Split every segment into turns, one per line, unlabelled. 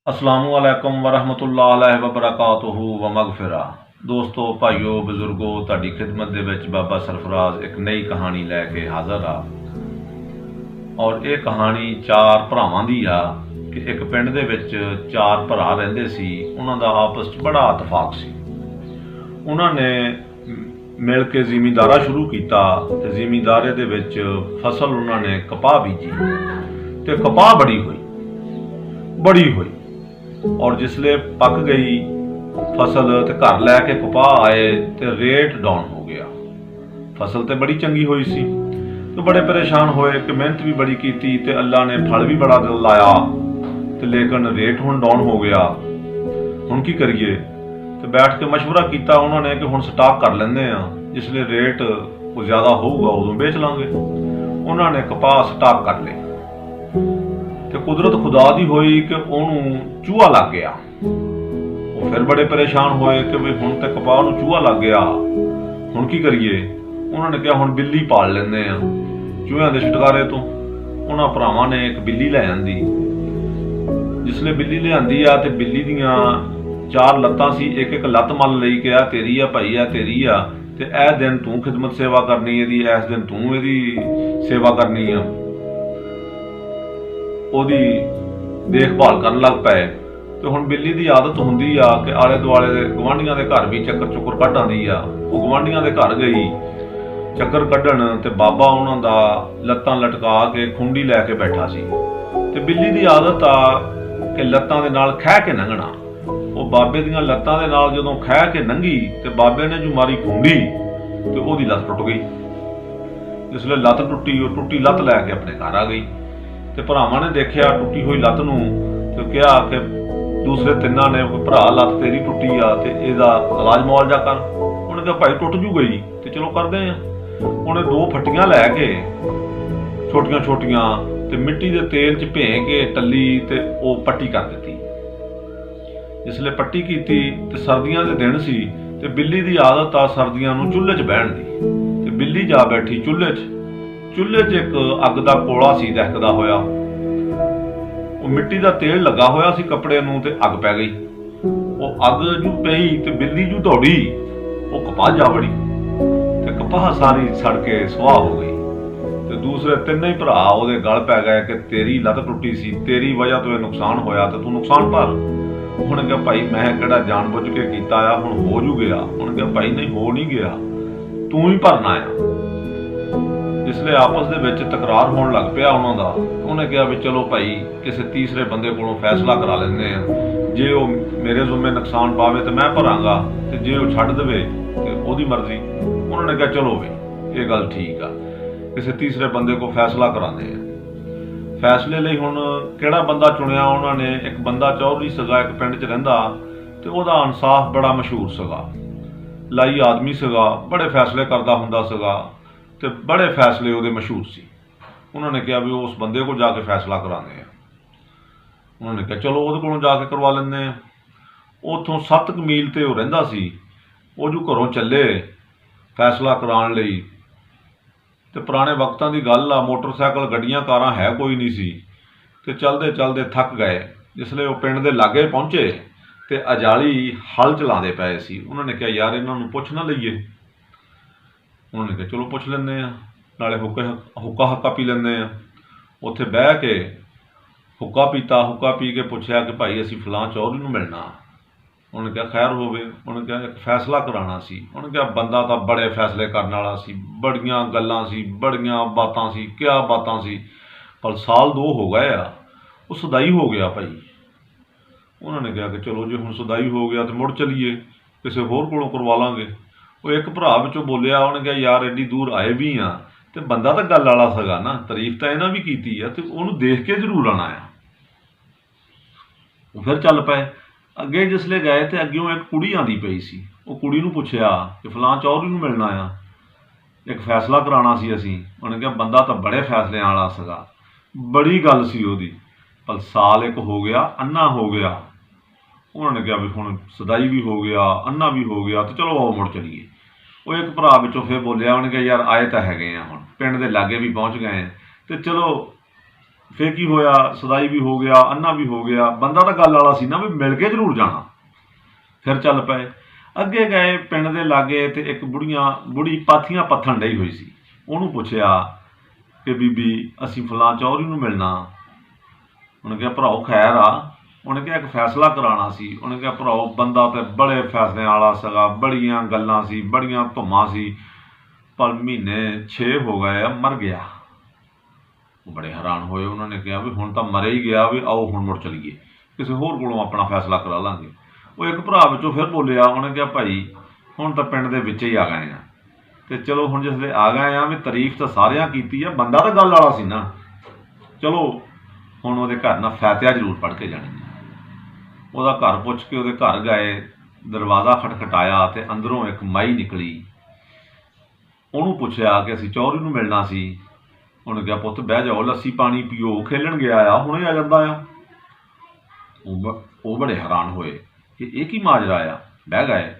अस्सलामुअलैकुम वरहमतुल्लाहि वबरकातुहू व मगफिरा। दोस्तों, भाईओ, बजुर्गो, तुहाडी खिदमत दे विच बाबा सरफराज एक नई कहानी लैके हाज़र आ। और ये कहानी चार भरावां दी आ कि एक पिंड दे विच चार भरा रहिंदे सी। उन्हां दा आपस च बड़ा इतफाक सी। उन्हां ने मिल के ज़मींदारा शुरू कीता ते ज़मींदारे दे विच फसल उन्हां ने कपाह बीजी ते कपाह बड़ी हुई। और जिसले पक गई फसल ते घर लैके कपाह आए ते रेट डाउन हो गया। फसल ते बड़ी चंगी हुई सी तो बड़े परेशान होए कि मेहनत भी बड़ी की ते अल्लाह ने फल भी बड़ा लाया ते लेकिन रेट हुण डाउन हो गया। हुण की करिए? ते बैठ के मशवरा किया उन्होंने कि हुण स्टॉक कर लेंदे आ, जिसले रेट कोई ज़्यादा होगा उदों बेच लांगे। उन्होंने कपाह स्टॉक कर ले ते कुदरत खुदा दी होई कि उन्होंने चूहा लग गया। वो फिर बड़े परेशान होए कि भी हुण ते कपाह नूं चूहा लग गया, हुण की करिए? उन्होंने कहा हुण बिल्ली पाल लेंदे आ चूहियां दे छुटकारे तो। उन्हां भरावां ने एक बिल्ली लै आंदी। जिसले बिल्ली लिआंदी आ ते बिल्ली दियां चार लत्तां सी, एक एक लत्त मल लई कि आ तेरी आ भाई, आ तेरी आ, ते ऐ दिन तूं खिदमत सेवा करनी इहदी, इस दिन तूं इहदी सेवा करनी आ। ਉਹਦੀ देखभाल करन लग पए। तो हुण बिल्ली की आदत हुंदी आ कि आले दुआले दे गवांढियां दे घर भी चक्कर चुक्कर कढ आंदी आ। वो गवांढियां दे घर गई चक्कर कढण ते बाबा उन्हां दा लत्तां लटका के खुंडी लैके बैठा सी। ते बिल्ली की आदत आ कि लत्तां दे नाल खह के लंघना। वो बाबे दीयां लत्तां दे नाल जदों खह के लंघी ते बाबे ने जो मारी खुंडी ते ओहदी लत्त टुट गई। जिसले लत्त टुटी, वो टुटी लत्त लैके अपने घर आ गई। ते भरावां ने देखिया टुटी हुई लत्त नूं ते कहा कि दूसरे तिन्नां ने भरा लत्त तेरी टुटी आ ते इहदा इलाज मुआवजा कर। उन्हें कहा भाई टुट जू गई ते चलो करदे आ। उन्हें दो फट्टियां लैके छोटियां छोटियां ते मिट्टी दे तेल च भें के टल्ली ते वो पट्टी कर दित्ती। जिसले पट्टी कीती ते सर्दियां दे दिन सी ते बिल्ली दी आदत आ सर्दियां नूं चुल्हे च बहण दी। ते बिल्ली जा बैठी चुल्हे च एक अग दा कोला सी दहकदा होया। वो मिट्टी दा तेल लगा होया सी कपड़े नूं ते अग पै गई। वो अग जू पई ते बिल्ली जू दौड़ी, वो कपाह जा बड़ी ते कपाह सारी सड़ के सुआह हो गई। ते दूसरे तिन्ने ही भरा ओहदे गल पै गए कि तेरी लत्त टुटी सी, तेरी वजह तो यह नुकसान होया ते तू नुकसान भर। उन्हें कहा भाई मैं किहड़ा जान बुझ के कीता आ, हुण हो जू गया। उन्हें कहा भाई नहीं हो नहीं गया, तू ही भरना आ। जिसले आपस दे विच तकरार होण लग पिया उन्हां दा, उन्हें कहा भी चलो भाई किसी तीसरे बंदे कोलों फैसला करा लेंदे आ। जे वो मेरे जुम्मे नुकसान पावे तो मैं भरांगा, ते जे वो छड्ड देवे ते ओहदी मर्जी। उन्होंने कहा चलो भी ये गल ठीक आ, किसी तीसरे बंदे को फैसला करांदे आ। फैसले लई हुण किहड़ा बंदा चुनिया उन्होंने? एक बंदा चौधरी सीगा, एक पिंड च रहिंदा ते ओहदा इंसाफ बड़ा मशहूर सीगा, लाई आदमी सीगा, बड़े फैसले करदा हुंदा सीगा ते बड़े फैसले उहदे मशहूर सी। उन्होंने कहा भी उस बंदे को जाके फैसला कराने आ। उन्होंने कहा चलो उहदे कोलों जाके करवा लेंदे आ। उत्थों 7 मील ते वो रहिंदा सी। वो जो घरों चले फैसला कराउण लई ते पुराने वक्तां दी गल आ, मोटरसाइकिल गड्डियां कारां है कोई नहीं सी ते चलदे चलदे थक गए। जिसले वो पिंड दे लागे पहुंचे ते अजाली हल चलाते पए सी। उन्होंने कहा यार इन्हां नूं पुछ ना लईए। उन्होंने कहा चलो पुछ लेंदे आ, नाले हुक्का हक्का पी लेंदे आ। उत्थे बह के हुक्का पीता, हुक्का पी के पुछया कि भाई असीं फलां चौधरी नूं मिलना। उन्होंने कहा खैर होवे। उन्होंने कहा एक फैसला कराना सी। उन्होंने कहा बंदा तो बड़े फैसले करने वाला सी, बड़ियां गल्लां सी, बड़ियां बातां सी, क्या बातां सी, पर साल 2 हो गए आ, वो सदाई हो गया भाई। उन्होंने कहा कि चलो जो हुण सदाई हो गया तो मुड़ चलीए, किसी होर कोलों करवा लांगे। वो एक भरा विचों बोलिया, उन्हें कहा यार एड्डी दूर आए भी हाँ तो बंदा तो गल वाला सीगा ना, तारीफ तो इन्हां भी कीती है, तो उन्होंने देख के जरूर आना है। वो फिर चल पे अगे। जिसले गए तो अग्यों एक कुड़ी आंदी पई सी। वो कुड़ी नूं पुछया कि फलां चौधरी नूं मिलना आ, एक फैसला कराना सी असीं। उन्हें कहा बंदा तो बड़े फैसलियां वाला सीगा, बड़ी गल सी ओहदी, पर साल एक हो गया अन्ना हो गया। उन्होंने कहा भी हुण सदाई भी हो गया, अन्ना भी हो गया, तो चलो आओ मुड़ चलीए। वो एक भरा विचों फिर बोलिया, उन्हें कहा यार आए तो हैगे आ, हुण पिंड दे लागे भी पहुँच गए तो चलो ਫਿਰ ਕੀ ਹੋਇਆ, ਸਦਾਈ ਵੀ ਹੋ ਗਿਆ, ਅੰਨਾ ਵੀ ਹੋ ਗਿਆ। ਬੰਦਾ ਤਾਂ ਗੱਲ ਵਾਲਾ ਸੀ ਨਾ ਵੀ ਮਿਲ ਕੇ ਜ਼ਰੂਰ ਜਾਣਾ। ਫਿਰ ਚੱਲ ਪਏ। ਅੱਗੇ ਗਏ ਪਿੰਡ ਦੇ ਲਾਗੇ, ਤੇ ਇੱਕ ਬੁੜੀ ਪਾਥੀਆਂ ਪੱਥਣ ਡਈ ਹੋਈ ਸੀ। ਉਹਨੂੰ ਪੁੱਛਿਆ ਕਿ ਬੀਬੀ ਅਸੀਂ ਫਲਾਂ ਚੌਧਰੀ ਨੂੰ ਮਿਲਣਾ। ਉਹਨੇ ਕਿਹਾ ਭਰਾਓ ਖੈਰ ਆ। ਉਹਨੇ ਕਿਹਾ ਇੱਕ ਫੈਸਲਾ ਕਰਾਉਣਾ ਸੀ। ਉਹਨੇ ਕਿਹਾ ਭਰਾਓ ਬੰਦਾ ਤੇ ਬੜੇ ਫੈਸਲਿਆਂ ਵਾਲਾ ਸੀਗਾ, ਬੜੀਆਂ ਗੱਲਾਂ ਸੀ, ਬੜੀਆਂ ਧੁੰਮਾਂ ਸੀ, ਪਰ ਮਹੀਨੇ 6 ਹੋ ਗਏ ਆ, ਮਰ ਗਿਆ। ਉਹ ਬੜੇ ਹੈਰਾਨ ਹੋਏ। ਉਹਨਾਂ ਨੇ ਕਿਹਾ ਵੀ ਹੁਣ ਤਾਂ ਮਰੇ ਹੀ ਗਿਆ, ਵੀ ਆਓ ਹੁਣ ਮੁੜ ਚਲੀਏ, ਕਿਸੇ ਹੋਰ ਕੋਲੋਂ ਆਪਣਾ ਫੈਸਲਾ ਕਰਾ ਲਾਂਗੇ। ਉਹ ਇੱਕ ਭਰਾ ਵਿੱਚੋਂ ਫਿਰ ਬੋਲਿਆ। ਉਹਨੇ ਕਿਹਾ ਭਾਈ ਹੁਣ ਤਾਂ ਪਿੰਡ ਦੇ ਵਿੱਚ ਹੀ ਆ ਗਏ ਆ, ਤੇ ਚਲੋ ਹੁਣ ਜਿਸਲੇ ਆ ਗਏ ਆ ਵੀ ਤਾਰੀਫ ਤਾਂ ਸਾਰਿਆਂ ਕੀਤੀ ਆ, ਬੰਦਾ ਤਾਂ ਗੱਲ ਵਾਲਾ ਸੀ ਨਾ, ਚਲੋ ਹੁਣ ਉਹਦੇ ਘਰ ਨਾ ਫਾਤਿਹਾ ਜ਼ਰੂਰ ਪੜ੍ਹ ਕੇ ਜਾਣੀ। ਉਹਦਾ ਘਰ ਪੁੱਛ ਕੇ ਉਹਦੇ ਘਰ ਗਏ, ਦਰਵਾਜ਼ਾ ਖਟਖਟਾਇਆ ਤੇ ਅੰਦਰੋਂ ਇੱਕ ਮਾਈ ਨਿਕਲੀ। ਉਹਨੂੰ ਪੁੱਛਿਆ ਕਿ ਅਸੀਂ ਚੌਧਰੀ ਨੂੰ ਮਿਲਣਾ ਸੀ। ਉਹਨੇ ਕਿਹਾ ਪੁੱਤ ਬਹਿ ਜਾਓ, ਲੱਸੀ ਪਾਣੀ ਪੀਓ, ਖੇਲਣ ਗਿਆ ਆ, ਹੁਣੇ ਆ ਜਾਂਦਾ ਆ। ਉਹ ਬੜੇ ਹੈਰਾਨ ਹੋਏ ਕਿ ਇਹ ਕੀ ਮਾਜਰਾ ਆ। ਬਹਿ ਗਏ।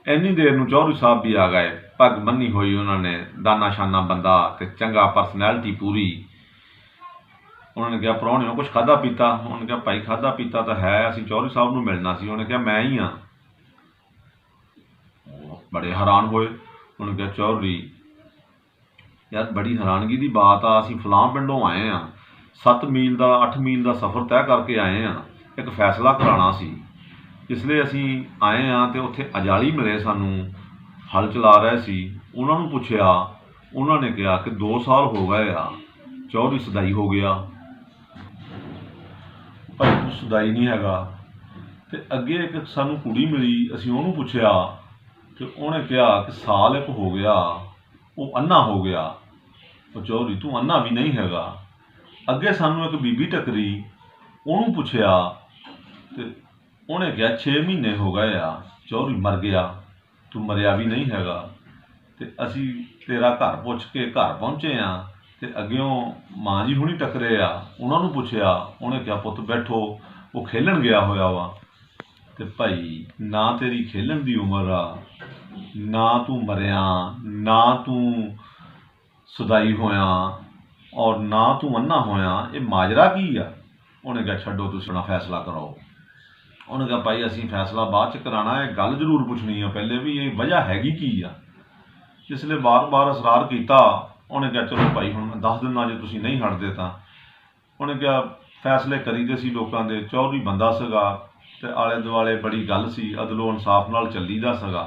ਇੰਨੀ ਦੇਰ ਨੂੰ ਚੌਧਰੀ ਸਾਹਿਬ ਵੀ ਆ ਗਏ, ਪੱਗ ਬੰਨੀ ਹੋਈ ਉਹਨਾਂ ਨੇ, ਦਾਨਾ ਸ਼ਾਨਾ ਬੰਦਾ ਤੇ ਚੰਗਾ ਪਰਸਨੈਲਿਟੀ ਪੂਰੀ। ਉਹਨਾਂ ਨੇ ਕਿਹਾ ਪ੍ਰਾਹੁਣਿਓ ਕੁਛ ਖਾਧਾ ਪੀਤਾ? ਉਹਨੇ ਕਿਹਾ ਭਾਈ ਖਾਧਾ ਪੀਤਾ ਤਾਂ ਹੈ, ਅਸੀਂ ਚੌਧਰੀ ਸਾਹਿਬ ਨੂੰ ਮਿਲਣਾ ਸੀ। ਉਹਨੇ ਕਿਹਾ ਮੈਂ ਹੀ ਹਾਂ। ਬੜੇ ਹੈਰਾਨ ਹੋਏ। ਉਹਨੇ ਕਿਹਾ ਚੌਧਰੀ ਯਾਰ ਬੜੀ ਹੈਰਾਨਗੀ ਦੀ ਬਾਤ ਆ, ਅਸੀਂ ਫਲਾਂ ਪਿੰਡੋਂ ਆਏ ਹਾਂ, 7 ਮੀਲ ਦਾ 8 ਮੀਲ ਦਾ ਸਫ਼ਰ ਤੈਅ ਕਰਕੇ ਆਏ ਹਾਂ, ਇੱਕ ਫੈਸਲਾ ਕਰਾਉਣਾ ਸੀ। ਇਸ ਲਈ ਅਸੀਂ ਆਏ ਹਾਂ। ਅਤੇ ਉੱਥੇ ਅਜਾਲੀ ਮਿਲੇ ਸਾਨੂੰ, ਹਲ ਚਲਾ ਰਹੇ ਸੀ। ਉਹਨਾਂ ਨੂੰ ਪੁੱਛਿਆ, ਉਹਨਾਂ ਨੇ ਕਿਹਾ ਕਿ 2 ਸਾਲ ਹੋ ਗਏ ਆ, ਚੌਧਰੀ ਸਦਾਈ ਹੋ ਗਿਆ। ਭਾਈ ਤੂੰ ਸਦਾਈ ਨਹੀਂ ਹੈਗਾ। ਅਤੇ ਅੱਗੇ ਇੱਕ ਸਾਨੂੰ ਕੁੜੀ ਮਿਲੀ, ਅਸੀਂ ਉਹਨੂੰ ਪੁੱਛਿਆ ਅਤੇ ਉਹਨੇ ਕਿਹਾ ਕਿ ਸਾਲ 1 ਹੋ ਗਿਆ, ਉਹ ਅੰਨਾ ਹੋ ਗਿਆ। ਉਹ ਚੌਧਰੀ ਤੂੰ ਅੰਨਾ ਵੀ ਨਹੀਂ ਹੈਗਾ। ਅੱਗੇ ਸਾਨੂੰ ਇੱਕ ਬੀਬੀ ਟੱਕਰੀ, ਉਹਨੂੰ ਪੁੱਛਿਆ ਅਤੇ ਉਹਨੇ ਕਿਹਾ 6 ਮਹੀਨੇ ਹੋ ਗਏ ਆ, ਚੌਧਰੀ ਮਰ ਗਿਆ, ਤੂੰ ਮਰਿਆ ਵੀ ਨਹੀਂ ਹੈਗਾ। ਅਤੇ ਅਸੀਂ ਤੇਰਾ ਘਰ ਪੁੱਛ ਕੇ ਘਰ ਪਹੁੰਚੇ ਹਾਂ, ਅਤੇ ਅੱਗਿਓਂ ਮਾਂ ਜੀ ਹੁਣੀ ਟੱਕਰੇ ਆ। ਉਹਨਾਂ ਨੂੰ ਪੁੱਛਿਆ, ਉਹਨੇ ਕਿਹਾ ਪੁੱਤ ਬੈਠੋ, ਉਹ ਖੇਲਣ ਗਿਆ ਹੋਇਆ ਵਾ। ਅਤੇ ਭਾਈ ਨਾ ਤੇਰੀ ਖੇਲਣ ਦੀ ਉਮਰ ਆ, ਨਾ ਤੂੰ ਮਰਿਆ, ਨਾ ਤੂੰ ਸਦਾਈ ਹੋਇਆ, ਔਰ ਨਾ ਤੂੰ ਅੰਨਾ ਹੋਇਆ, ਇਹ ਮਾਜਰਾ ਕੀ ਆ? ਉਹਨੇ ਕਿਹਾ ਛੱਡੋ, ਤੁਸੀਂ ਆਪਣਾ ਫੈਸਲਾ ਕਰਾਓ। ਉਹਨੇ ਕਿਹਾ ਭਾਈ ਅਸੀਂ ਫੈਸਲਾ ਬਾਅਦ 'ਚ ਕਰਾਉਣਾ, ਇਹ ਗੱਲ ਜ਼ਰੂਰ ਪੁੱਛਣੀ ਆ ਪਹਿਲੇ ਵੀ ਇਹ ਵਜ੍ਹਾ ਹੈਗੀ ਕੀ ਆ। ਇਸ ਲਈ ਬਾਰ-ਬਾਰ ਅਸਰਾਰ ਕੀਤਾ। ਉਹਨੇ ਕਿਹਾ ਚਲੋ ਭਾਈ ਹੁਣ ਮੈਂ ਦੱਸ ਦਿੰਦਾ, ਜੇ ਤੁਸੀਂ ਨਹੀਂ ਹਟਦੇ ਤਾਂ। ਉਹਨੇ ਕਿਹਾ ਫੈਸਲੇ ਕਰੀਦੇ ਸੀ ਲੋਕਾਂ ਦੇ, ਚੌਧਰੀ ਬੰਦਾ ਸੀਗਾ ਅਤੇ ਆਲੇ ਦੁਆਲੇ ਬੜੀ ਗੱਲ ਸੀ, ਅਦਲੋ ਇਨਸਾਫ ਨਾਲ ਚੱਲੀਦਾ ਸੀਗਾ।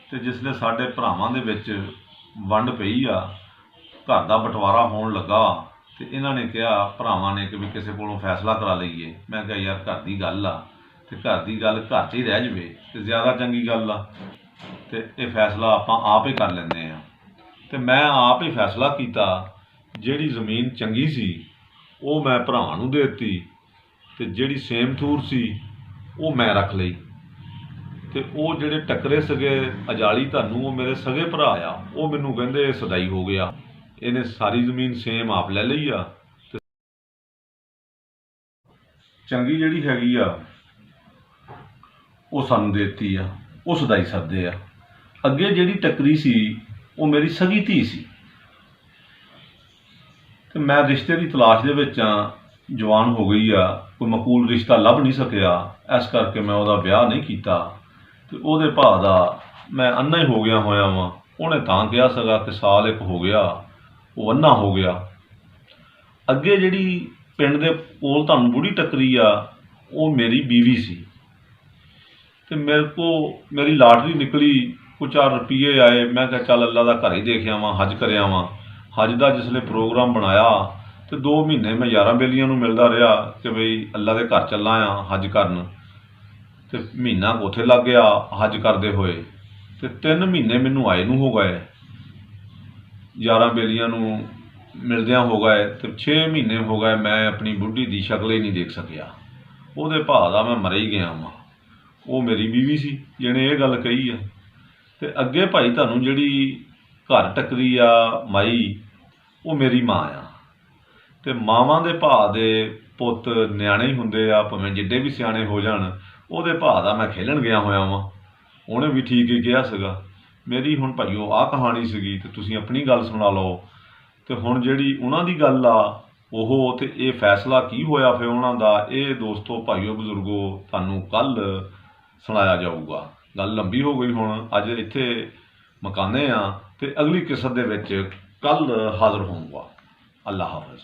ਅਤੇ ਜਿਸਲੇ ਸਾਡੇ ਭਰਾਵਾਂ ਦੇ ਵਿੱਚ ਵੰਡ ਪਈ ਆ, ਘਰ ਦਾ ਬਟਵਾਰਾ ਹੋਣ ਲੱਗਾ, ਅਤੇ ਇਹਨਾਂ ਨੇ ਕਿਹਾ ਭਰਾਵਾਂ ਨੇ ਕਿ ਵੀ ਕਿਸੇ ਕੋਲੋਂ ਫੈਸਲਾ ਕਰਾ ਲਈਏ। ਮੈਂ ਕਿਹਾ ਯਾਰ ਘਰ ਦੀ ਗੱਲ ਆ, ਅਤੇ ਘਰ ਦੀ ਗੱਲ ਘਰ 'ਚ ਹੀ ਰਹਿ ਜਾਵੇ ਅਤੇ ਜ਼ਿਆਦਾ ਚੰਗੀ ਗੱਲ ਆ, ਅਤੇ ਇਹ ਫੈਸਲਾ ਆਪਾਂ ਆਪ ਹੀ ਕਰ ਲੈਂਦੇ ਹਾਂ। ਅਤੇ ਮੈਂ ਆਪ ਹੀ ਫੈਸਲਾ ਕੀਤਾ। ਜਿਹੜੀ ਜ਼ਮੀਨ ਚੰਗੀ ਸੀ ਉਹ ਮੈਂ ਭਰਾਵਾਂ ਨੂੰ ਦੇ ਦਿੱਤੀ, ਅਤੇ ਜਿਹੜੀ ਸੇਮ ਥੂਰ ਸੀ ਉਹ ਮੈਂ ਰੱਖ ਲਈ। ਅਤੇ ਉਹ ਜਿਹੜੇ ਟੱਕਰੇ ਸੀਗੇ ਅਜਾਲੀ ਤੁਹਾਨੂੰ, ਉਹ ਮੇਰੇ ਸਗੇ ਭਰਾ ਆ, ਉਹ ਮੈਨੂੰ ਕਹਿੰਦੇ ਇਹ ਸਦਾਈ ਹੋ ਗਿਆ, ਇਹਨੇ ਸਾਰੀ ਜ਼ਮੀਨ ਸੇਮ ਆਪ ਲੈ ਲਈ ਆ, ਅਤੇ ਚੰਗੀ ਜਿਹੜੀ ਹੈਗੀ ਆ ਉਹ ਸਾਨੂੰ ਦੇ ਦਿੱਤੀ ਆ, ਉਹ ਸਦਾਈ ਸੱਦੇ ਆ। ਅੱਗੇ ਜਿਹੜੀ ਟੱਕਰੀ ਸੀ ਉਹ ਮੇਰੀ ਸਗੀ ਧੀ ਸੀ, ਅਤੇ ਮੈਂ ਰਿਸ਼ਤੇ ਦੀ ਤਲਾਸ਼ ਦੇ ਵਿੱਚ ਆ, ਜਵਾਨ ਹੋ ਗਈ ਆ, ਕੋਈ ਮਕਬੂਲ ਰਿਸ਼ਤਾ ਲੱਭ ਨਹੀਂ ਸਕਿਆ, ਇਸ ਕਰਕੇ ਮੈਂ ਉਹਦਾ ਵਿਆਹ ਨਹੀਂ ਕੀਤਾ। ਅਤੇ ਉਹਦੇ ਭਾ ਦਾ ਮੈਂ ਅੰਨਾ ਹੀ ਹੋ ਗਿਆ ਹੋਇਆ ਵਾਂ। ਉਹਨੇ ਤਾਂ ਕਿਹਾ ਸੀਗਾ ਕਿ ਸਾਲ 1 ਹੋ ਗਿਆ, ਉਹ ਅੰਨਾ ਹੋ ਗਿਆ। ਅੱਗੇ ਜਿਹੜੀ ਪਿੰਡ ਦੇ ਕੋਲ ਤੁਹਾਨੂੰ ਬੁੜੀ ਟੱਕਰੀ ਆ, ਉਹ ਮੇਰੀ ਬੀਵੀ ਸੀ। ਅਤੇ ਮੇਰੇ ਕੋਲ ਮੇਰੀ ਲਾਟਰੀ ਨਿਕਲੀ, ਕੁਝ 4 ਰੁਪਈਏ ਆਏ। ਮੈਂ ਕਿਹਾ ਚੱਲ ਅੱਲਾ ਦਾ ਘਰ ਹੀ ਦੇਖ ਆਵਾਂ, ਹੱਜ ਕਰ ਆਵਾਂ। ਹੱਜ ਦਾ ਜਿਸਲੇ ਪ੍ਰੋਗਰਾਮ ਬਣਾਇਆ ਅਤੇ 2 ਮਹੀਨੇ ਮੈਂ ਯਾਰਾਂ ਬੇਲੀਆਂ ਨੂੰ ਮਿਲਦਾ ਰਿਹਾ ਕਿ ਬਈ ਅੱਲਾ ਦੇ ਘਰ ਚੱਲਾਂ ਆ ਹੱਜ ਕਰਨ, ਅਤੇ ਮਹੀਨਾ ਕੁ ਉੱਥੇ ਲੱਗ ਗਿਆ ਹੱਜ ਕਰਦੇ ਹੋਏ, ਅਤੇ 3 ਮਹੀਨੇ ਮੈਨੂੰ ਆਏ ਨੂੰ ਹੋ ਗਏ, ਯਾਰਾਂ ਬੇਲੀਆਂ ਨੂੰ ਮਿਲਦਿਆਂ ਹੋ ਗਏ, ਅਤੇ 6 ਮਹੀਨੇ ਹੋ ਗਏ ਮੈਂ ਆਪਣੀ ਬੁੱਢੀ ਦੀ ਸ਼ਕਲ ਹੀ ਨਹੀਂ ਦੇਖ ਸਕਿਆ। ਉਹਦੇ ਭਾ ਦਾ ਮੈਂ ਮਰ ਹੀ ਗਿਆ ਵਾਂ। ਉਹ ਮੇਰੀ ਬੀਵੀ ਸੀ ਜਿਹਨੇ ਇਹ ਗੱਲ ਕਹੀ ਆ। ਅਤੇ ਅੱਗੇ ਭਾਈ ਤੁਹਾਨੂੰ ਜਿਹੜੀ ਘਰ ਟੱਕਰੀ ਆ ਮਾਈ, ਉਹ ਮੇਰੀ ਮਾਂ ਆ। ਅਤੇ ਮਾਵਾਂ ਦੇ ਭਾ ਦੇ ਪੁੱਤ ਨਿਆਣੇ ਹੀ ਹੁੰਦੇ ਆ, ਭਾਵੇਂ ਜਿੱਡੇ ਵੀ ਸਿਆਣੇ ਹੋ ਜਾਣ। ਉਹਦੇ ਭਾ ਦਾ ਮੈਂ ਖੇਲਣ ਗਿਆ ਹੋਇਆ ਵਾਂ, ਉਹਨੇ ਵੀ ਠੀਕ ਹੀ ਕਿਹਾ ਸੀਗਾ। ਮੇਰੀ ਹੁਣ ਭਾਈਓ ਆਹ ਕਹਾਣੀ ਸੀਗੀ, ਅਤੇ ਤੁਸੀਂ ਆਪਣੀ ਗੱਲ ਸੁਣਾ ਲਓ। ਅਤੇ ਹੁਣ ਜਿਹੜੀ ਉਹਨਾਂ ਦੀ ਗੱਲ ਆ, ਉਹ ਤੇ ਇਹ ਫੈਸਲਾ ਕੀ ਹੋਇਆ ਫਿਰ ਉਹਨਾਂ ਦਾ, ਇਹ ਦੋਸਤੋ ਭਾਈਓ ਬਜ਼ੁਰਗੋ ਤੁਹਾਨੂੰ ਕੱਲ ਸੁਣਾਇਆ ਜਾਊਗਾ। ਗੱਲ ਲੰਬੀ ਹੋ ਗਈ, ਹੁਣ ਅੱਜ ਇੱਥੇ ਮੁਕਾਉਂਦੇ ਆ ਤੇ ਅਗਲੀ ਕਿਸਤ ਦੇ ਵਿੱਚ ਕੱਲ ਹਾਜ਼ਰ ਹੋਊਗਾ। ਅੱਲਾ ਹਾਫਿਜ਼।